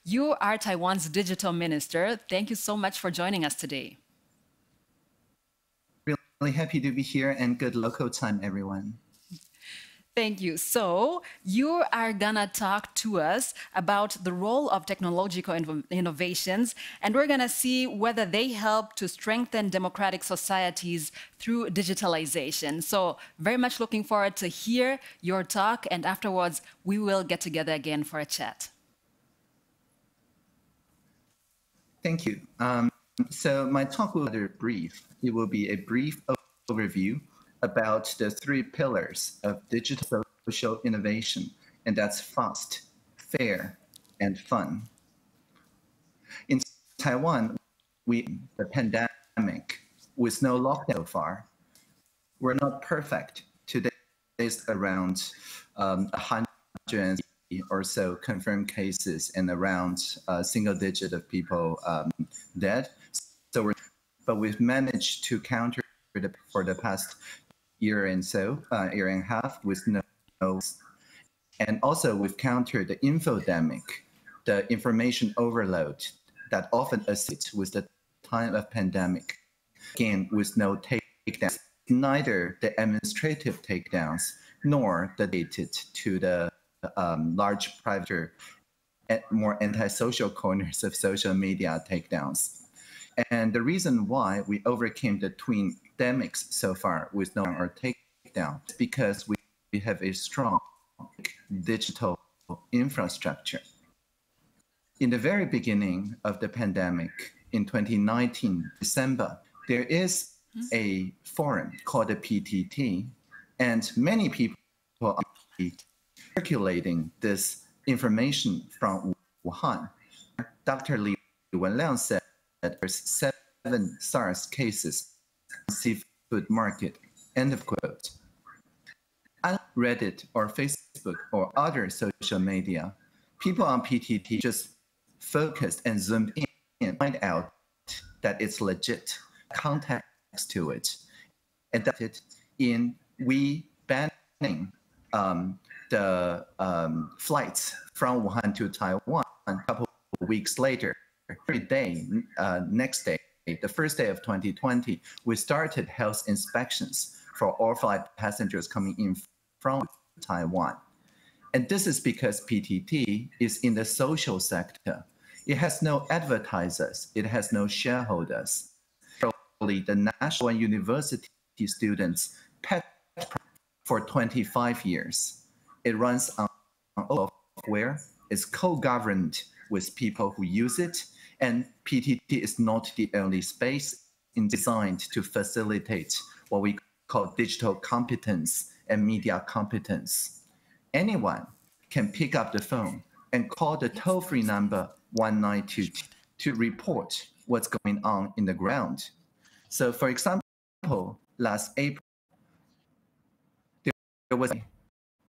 You are Taiwan's digital minister. Thank you so much for joining us today. Really happy to be here, and good local time, everyone. Thank you. So you are gonna talk to us about the role of technological innovations, and we're gonna see whether they help to strengthen democratic societies through digitalization. So very much looking forward to hear your talk, and afterwards we will get together again for a chat. Thank you. So my talk will be rather brief. It will be a brief overview about the three pillars of digital social innovation, and that's fast, fair, and fun. In Taiwan, the pandemic with no lockdown so far. We're not perfect. Today is around 100 or so confirmed cases and around a single digit of people dead. So but we've managed to counter it for the past year and a half with no, and also we've countered the infodemic, the information overload that often assists with the time of pandemic. Again, with no takedowns, neither the administrative takedowns nor the related to the large private, more antisocial corners of social media takedowns. And the reason why we overcame the twin pandemics so far with no or takedown is because we have a strong digital infrastructure. In the very beginning of the pandemic, in 2019, December, there is a forum called the PTT, and many people are circulating this information from Wuhan. Dr. Li Wenliang said that there's 7 SARS cases in seafood market, end of quote. On Reddit or Facebook or other social media, people on PTT just focused and zoomed in and find out that it's legit context to it, and that it in we banning the flights from Wuhan to Taiwan a couple of weeks later. Every day, next day, the first day of 2020, we started health inspections for all flight passengers coming in from Taiwan. And this is because PTT is in the social sector. It has no advertisers. It has no shareholders. The national and university students pet for 25 years. It runs on software. It's co-governed with people who use it. And PTT is not the only space designed to facilitate what we call digital competence and media competence. Anyone can pick up the phone and call the toll-free number 192 to report what's going on in the ground. So for example, last April, there was a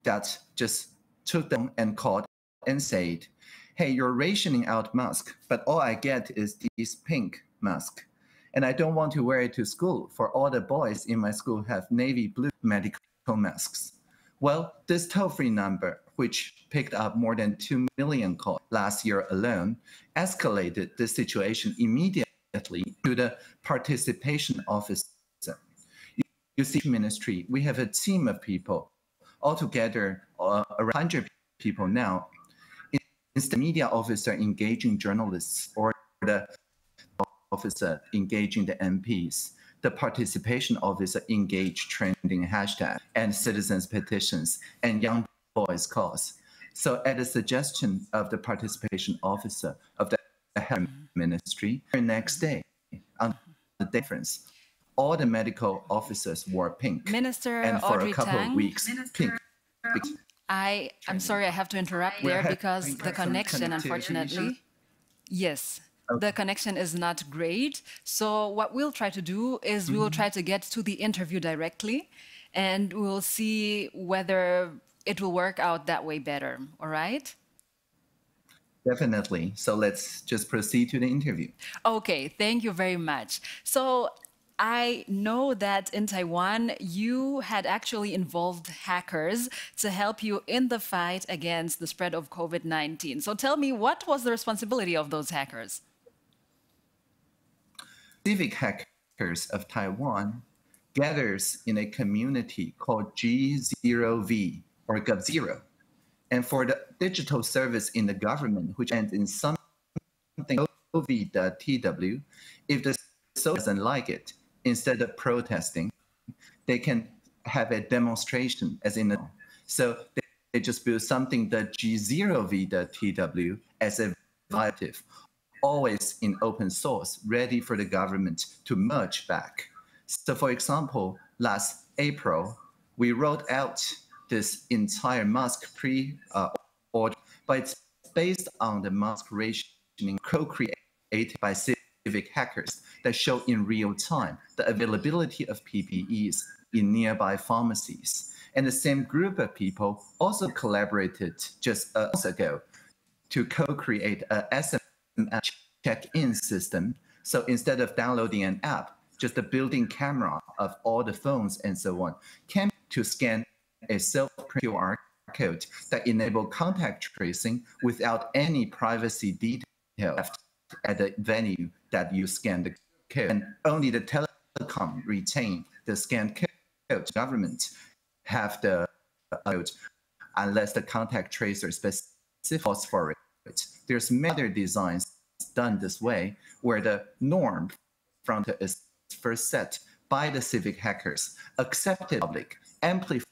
that just took them and called and said, hey, you're rationing out mask, but all I get is this pink mask. And I don't want to wear it to school, for all the boys in my school have navy blue medical masks. Well, this toll-free number, which picked up more than 2 million calls last year alone, escalated the situation immediately to the participation officer. You see, ministry, we have a team of people, altogether around 100 people now. It's the media officer engaging journalists or the officer engaging the MPs, the participation officer engage trending hashtag and citizens petitions and young boys calls. So at the suggestion of the participation officer of the health ministry, the next day, on the difference, all the medical officers wore pink. Minister and for Audrey a couple Tang, of weeks, pink. I'm sorry, I have to interrupt there because the connection, unfortunately, yes, okay. The connection is not great. So what we'll try to do is we will try to get to the interview directly, and we'll see whether it will work out that way better. All right? Definitely. So let's just proceed to the interview. Okay, thank you very much. So I know that in Taiwan, you had actually involved hackers to help you in the fight against the spread of COVID-19. So tell me, what was the responsibility of those hackers? Civic hackers of Taiwan gathers in a community called G0V or Gov0. And for the digital service in the government, which ends in something OV.TW, if the soldier doesn't like it, instead of protesting, they can have a demonstration as in a, so they just build something that G0V.TW as a violative, always in open source, ready for the government to merge back. So for example, last April, we rolled out this entire mask pre-order, but it's based on the mask rationing co-created by civic hackers that show in real time the availability of PPEs in nearby pharmacies. And the same group of people also collaborated just months ago to co-create a SMS check-in system. So instead of downloading an app, just the built-in camera of all the phones and so on, can to scan a self-print QR code that enable contact tracing without any privacy detail left at the venue that you scan the code. And only the telecom retain the scanned code. Government have the code unless the contact tracer specifies for it. There's many other designs done this way where the norm from the is first set by the civic hackers, accepted public, amplified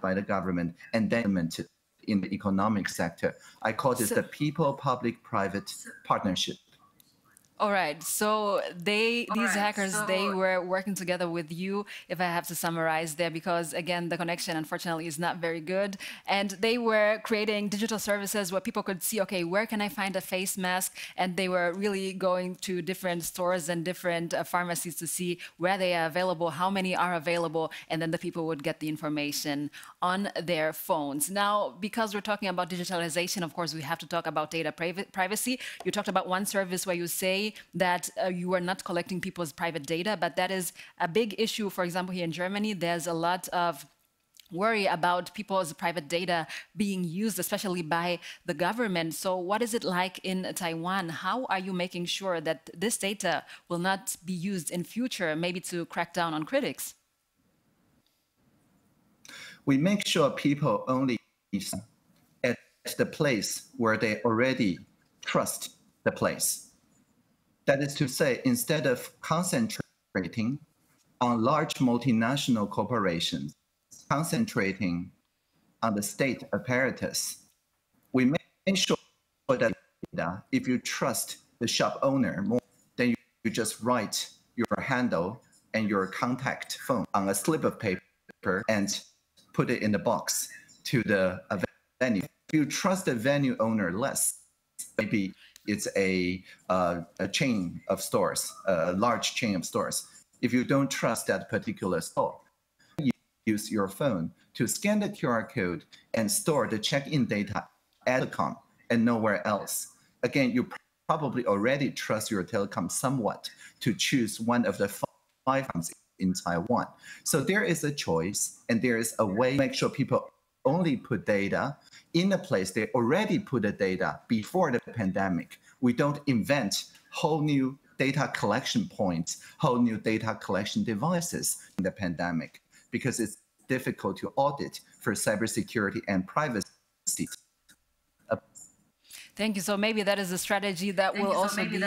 by the government, and then implemented in the economic sector. I call this the people-public-private partnership. All right. So these hackers, they were working together with you, if I have to summarize there, because again, the connection unfortunately is not very good. And they were creating digital services where people could see, okay, where can I find a face mask? And they were really going to different stores and different pharmacies to see where they are available, how many are available, and then the people would get the information on their phones. Now, because we're talking about digitalization, of course, we have to talk about data privacy. You talked about one service where you say that you are not collecting people's private data, but that is a big issue. For example, here in Germany, there's a lot of worry about people's private data being used, especially by the government. So what is it like in Taiwan? How are you making sure that this data will not be used in future, maybe to crack down on critics? We make sure people only at the place where they already trust the place. That is to say, instead of concentrating on large multinational corporations, concentrating on the state apparatus, we make sure that if you trust the shop owner more, then you just write your handle and your contact phone on a slip of paper and put it in the box to the venue. If you trust the venue owner less, maybe it's a chain of stores, a large chain of stores. If you don't trust that particular store, you use your phone to scan the QR code and store the check-in data at telecom and nowhere else. Again, you probably already trust your telecom somewhat to choose one of the five in Taiwan. So there is a choice and there is a way to make sure people only put data in a place they already put the data before the pandemic. We don't invent whole new data collection points, whole new data collection devices in the pandemic because it's difficult to audit for cybersecurity and privacy. Thank you. So maybe that is a strategy that will also be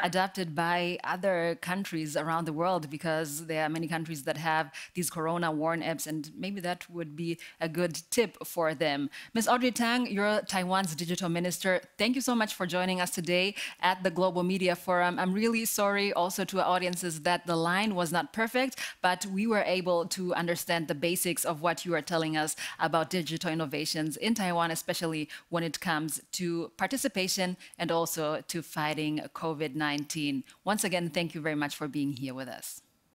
adopted by other countries around the world, because there are many countries that have these corona warn apps, and maybe that would be a good tip for them. Ms. Audrey Tang, you're Taiwan's digital minister. Thank you so much for joining us today at the Global Media Forum. I'm really sorry also to our audiences that the line was not perfect, but we were able to understand the basics of what you are telling us about digital innovations in Taiwan, especially when it comes to participation and also to fighting COVID-19. Once again, thank you very much for being here with us.